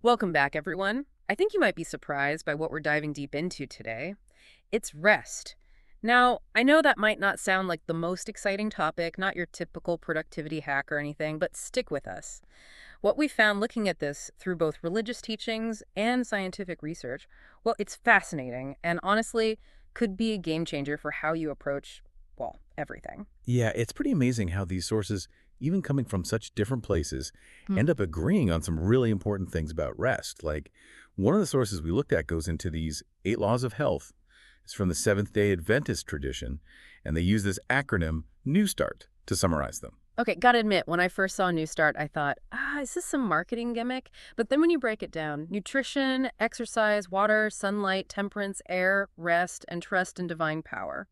Welcome back, everyone. I think you might be surprised by what we're diving deep into today. It's rest. Now, I know that might not sound like the most exciting topic, not your typical productivity hack or anything, but stick with us. What we found looking at this through both religious teachings and scientific research, well, it's fascinating and honestly could be a game changer for how you approach, well, everything. Yeah, it's pretty amazing how these sources, even coming from such different places, Hmm. end up agreeing on some really important things about rest. Like, one of the sources we looked at goes into these 8 laws of health. It's from the Seventh-day Adventist tradition, and they use this acronym NEWSTART to summarize them. Okay, gotta admit, when I first saw NewStart, I thought, is this some marketing gimmick? But then when you break it down, nutrition, exercise, water, sunlight, temperance, air, rest, and trust in divine power.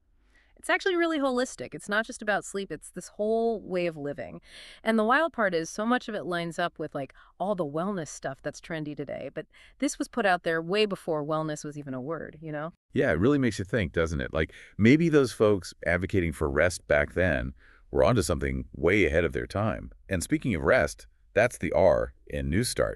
It's actually really holistic. It's not just about sleep, it's this whole way of living. And the wild part is so much of it lines up with like all the wellness stuff that's trendy today. But this was put out there way before wellness was even a word, you know? Yeah, it really makes you think, doesn't it? Like, maybe those folks advocating for rest back then were onto something way ahead of their time. And speaking of rest, that's the R in NEWSTART.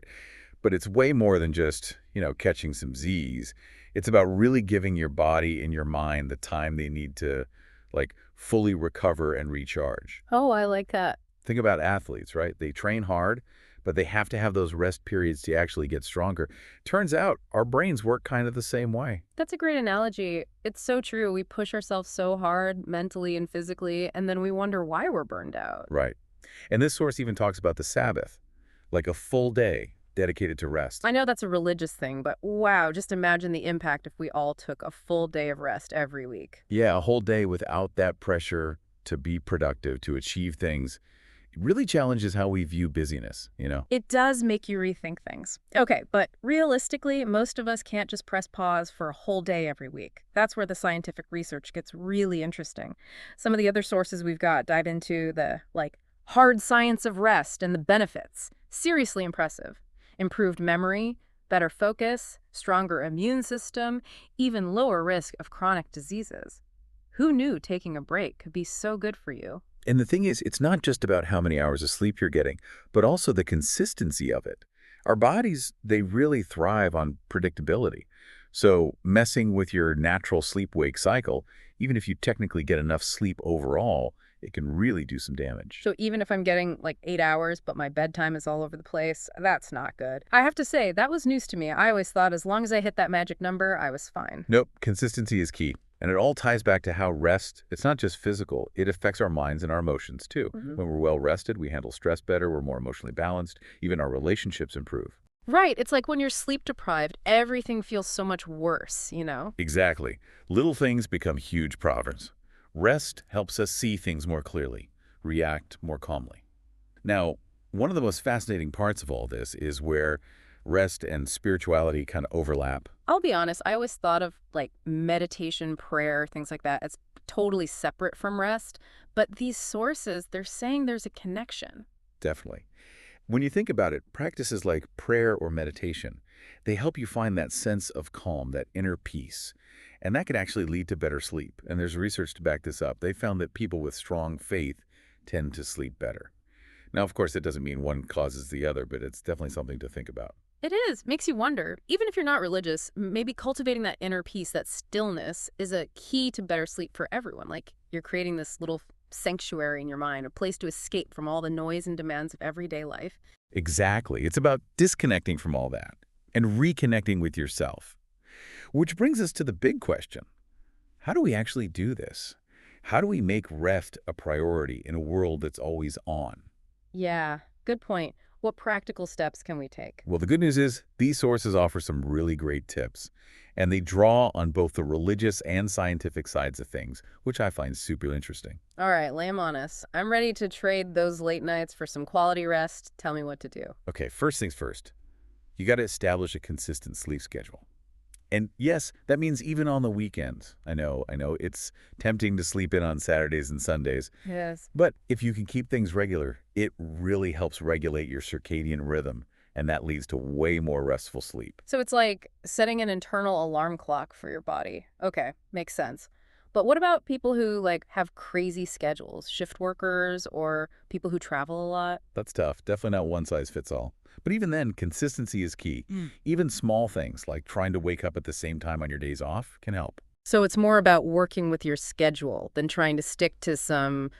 But it's way more than just, catching some Z's. It's about really giving your body and your mind the time they need to, like, fully recover and recharge. Oh, I like that. Think about athletes, right? They train hard, but they have to have those rest periods to actually get stronger. Turns out our brains work kind of the same way. That's a great analogy. It's so true. We push ourselves so hard mentally and physically, and then we wonder why we're burned out. Right. And this source even talks about the Sabbath, like a full day dedicated to rest. I know that's a religious thing, but wow, just imagine the impact if we all took a full day of rest every week. Yeah, a whole day without that pressure to be productive, to achieve things. It really challenges how we view busyness. It does make you rethink things. Okay, but realistically, most of us can't just press pause for a whole day every week. That's where the scientific research gets really interesting. Some of the other sources we've got dive into the, like, hard science of rest and the benefits. Seriously impressive. Improved memory, better focus, stronger immune system, even lower risk of chronic diseases. Who knew taking a break could be so good for you? And the thing is, it's not just about how many hours of sleep you're getting, but also the consistency of it. Our bodies, they really thrive on predictability. So messing with your natural sleep-wake cycle, even if you technically get enough sleep overall, it can really do some damage. So even if I'm getting like 8 hours, but my bedtime is all over the place, that's not good. I have to say, that was news to me. I always thought as long as I hit that magic number, I was fine. Nope, consistency is key. And it all ties back to how rest, it's not just physical, it affects our minds and our emotions too. Mhm. When we're well rested, we handle stress better, we're more emotionally balanced, even our relationships improve. Right. It's like when you're sleep deprived, everything feels so much worse, you know? Exactly. Little things become huge problems. Rest helps us see things more clearly, react more calmly. Now, one of the most fascinating parts of all this is where rest and spirituality kind of overlap. I'll be honest, I always thought of like meditation, prayer, things like that as totally separate from rest. But these sources, they're saying there's a connection. Definitely. When you think about it, practices like prayer or meditation, they help you find that sense of calm, that inner peace. And that can actually lead to better sleep. And there's research to back this up. They found that people with strong faith tend to sleep better. Now, of course, it doesn't mean one causes the other, but it's definitely something to think about. It is. Makes you wonder. Even if you're not religious, maybe cultivating that inner peace, that stillness, is a key to better sleep for everyone. Like you're creating this little sanctuary in your mind, a place to escape from all the noise and demands of everyday life. Exactly. It's about disconnecting from all that and reconnecting with yourself. Which brings us to the big question. How do we actually do this? How do we make rest a priority in a world that's always on? Yeah, good point. What practical steps can we take? Well, the good news is these sources offer some really great tips, and they draw on both the religious and scientific sides of things, which I find super interesting. All right, lay 'em on us. I'm ready to trade those late nights for some quality rest. Tell me what to do. Okay, first things first, you got to establish a consistent sleep schedule. And yes, that means even on the weekends. I know, it's tempting to sleep in on Saturdays and Sundays, Yes. but if you can keep things regular, it really helps regulate your circadian rhythm, and that leads to way more restful sleep. So it's like setting an internal alarm clock for your body. Okay, makes sense. But what about people who like have crazy schedules, shift workers or people who travel a lot? That's tough. Definitely not one size fits all. But even then, consistency is key. Even small things like trying to wake up at the same time on your days off can help. So it's more about working with your schedule than trying to stick to some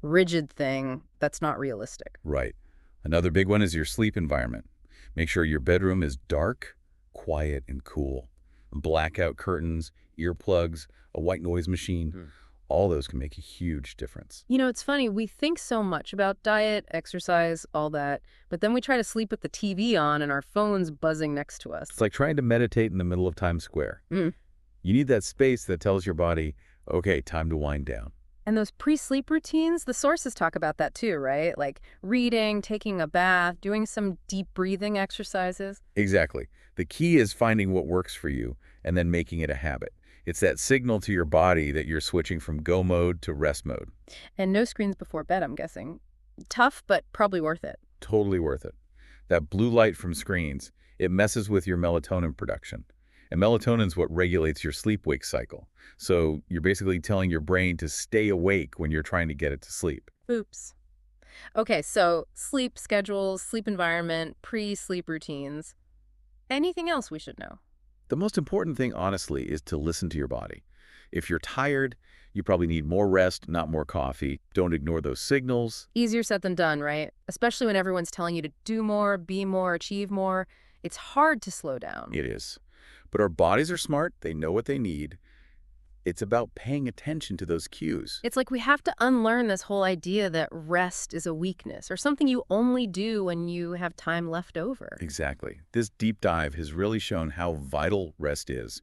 rigid thing that's not realistic. Right. Another big one is your sleep environment. Make sure your bedroom is dark, quiet, and cool. Blackout curtains, earplugs, a white noise machine, all those can make a huge difference. You know, it's funny, we think so much about diet, exercise, all that, but then we try to sleep with the TV on and our phone's buzzing next to us. It's like trying to meditate in the middle of Times Square. Mm. You need that space that tells your body, okay, time to wind down. And those pre-sleep routines, the sources talk about that too, right? Like reading, taking a bath, doing some deep breathing exercises. Exactly. The key is finding what works for you and then making it a habit. It's that signal to your body that you're switching from go mode to rest mode. And no screens before bed, I'm guessing. Tough, but probably worth it. Totally worth it. That blue light from screens, it messes with your melatonin production. And melatonin is what regulates your sleep-wake cycle. So you're basically telling your brain to stay awake when you're trying to get it to sleep. Oops. Okay, so sleep schedules, sleep environment, pre-sleep routines. Anything else we should know? The most important thing, honestly, is to listen to your body. If you're tired, you probably need more rest, not more coffee. Don't ignore those signals. Easier said than done, right? Especially when everyone's telling you to do more, be more, achieve more. It's hard to slow down. It is. But our bodies are smart. They know what they need. It's about paying attention to those cues. It's like we have to unlearn this whole idea that rest is a weakness or something you only do when you have time left over. Exactly. This deep dive has really shown how vital rest is,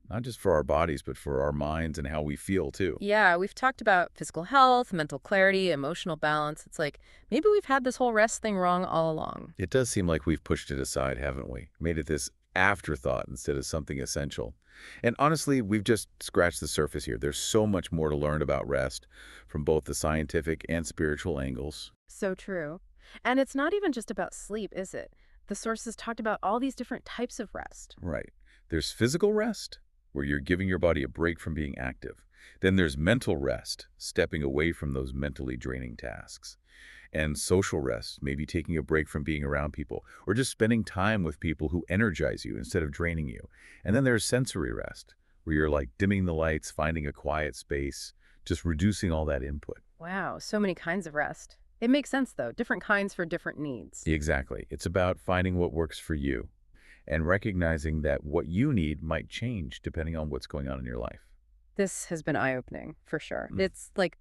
not just for our bodies, but for our minds and how we feel, too. Yeah, we've talked about physical health, mental clarity, emotional balance. It's like maybe we've had this whole rest thing wrong all along. It does seem like we've pushed it aside, haven't we? Made it this afterthought instead of something essential. And honestly, we've just scratched the surface here. There's so much more to learn about rest from both the scientific and spiritual angles. So true. And it's not even just about sleep, is it? The sources talked about all these different types of rest. Right. There's physical rest, where you're giving your body a break from being active. Then there's mental rest, stepping away from those mentally draining tasks. And social rest, maybe taking a break from being around people, or just spending time with people who energize you instead of draining you. And then there's sensory rest, where you're like dimming the lights, finding a quiet space, just reducing all that input. Wow, so many kinds of rest. It makes sense, though. Different kinds for different needs. Exactly. It's about finding what works for you and recognizing that what you need might change depending on what's going on in your life. This has been eye-opening, for sure. It's like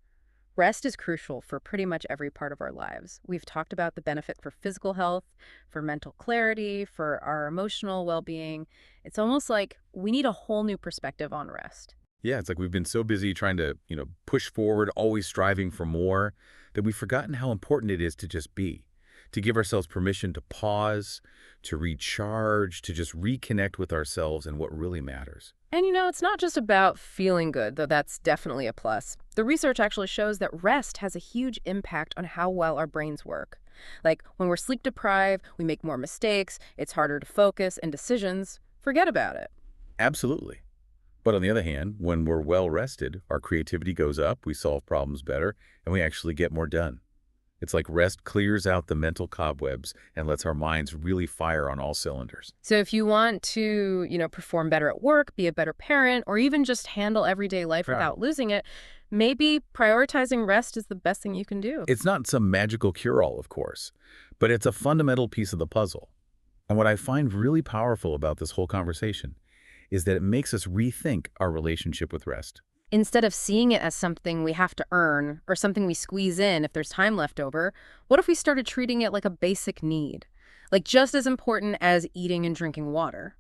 rest is crucial for pretty much every part of our lives. We've talked about the benefit for physical health, for mental clarity, for our emotional well-being. It's almost like we need a whole new perspective on rest. Yeah, it's like we've been so busy trying to, push forward, always striving for more, that we've forgotten how important it is to just be, to give ourselves permission to pause, to recharge, to just reconnect with ourselves and what really matters. And it's not just about feeling good, though that's definitely a plus. The research actually shows that rest has a huge impact on how well our brains work. Like when we're sleep deprived, we make more mistakes, it's harder to focus, and decisions, forget about it. Absolutely. But on the other hand, when we're well rested, our creativity goes up, we solve problems better, and we actually get more done. It's like rest clears out the mental cobwebs and lets our minds really fire on all cylinders. So if you want to, perform better at work, be a better parent, or even just handle everyday life Yeah. without losing it, maybe prioritizing rest is the best thing you can do. It's not some magical cure-all, of course, but it's a fundamental piece of the puzzle. And what I find really powerful about this whole conversation is that it makes us rethink our relationship with rest. Instead of seeing it as something we have to earn or something we squeeze in if there's time left over, what if we started treating it like a basic need? Like just as important as eating and drinking water.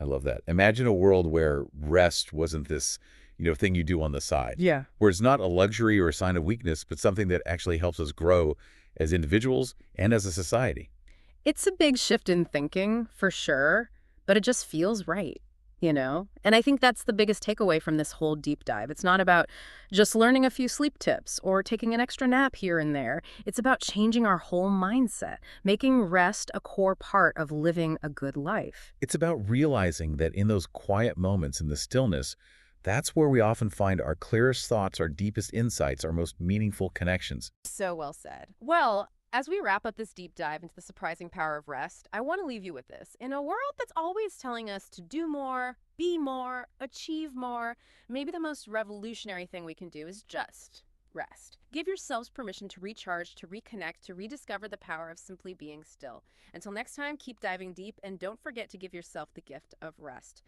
I love that. Imagine a world where rest wasn't this, thing you do on the side. Yeah. Where it's not a luxury or a sign of weakness, but something that actually helps us grow as individuals and as a society. It's a big shift in thinking, for sure, but it just feels right. And I think that's the biggest takeaway from this whole deep dive. It's not about just learning a few sleep tips or taking an extra nap here and there. It's about changing our whole mindset, making rest a core part of living a good life. It's about realizing that in those quiet moments in the stillness, that's where we often find our clearest thoughts, our deepest insights, our most meaningful connections. So well said. Well, As we wrap up this deep dive into the surprising power of rest, I want to leave you with this. In a world that's always telling us to do more, be more, achieve more, maybe the most revolutionary thing we can do is just rest. Give yourselves permission to recharge, to reconnect, to rediscover the power of simply being still. Until next time, keep diving deep and don't forget to give yourself the gift of rest.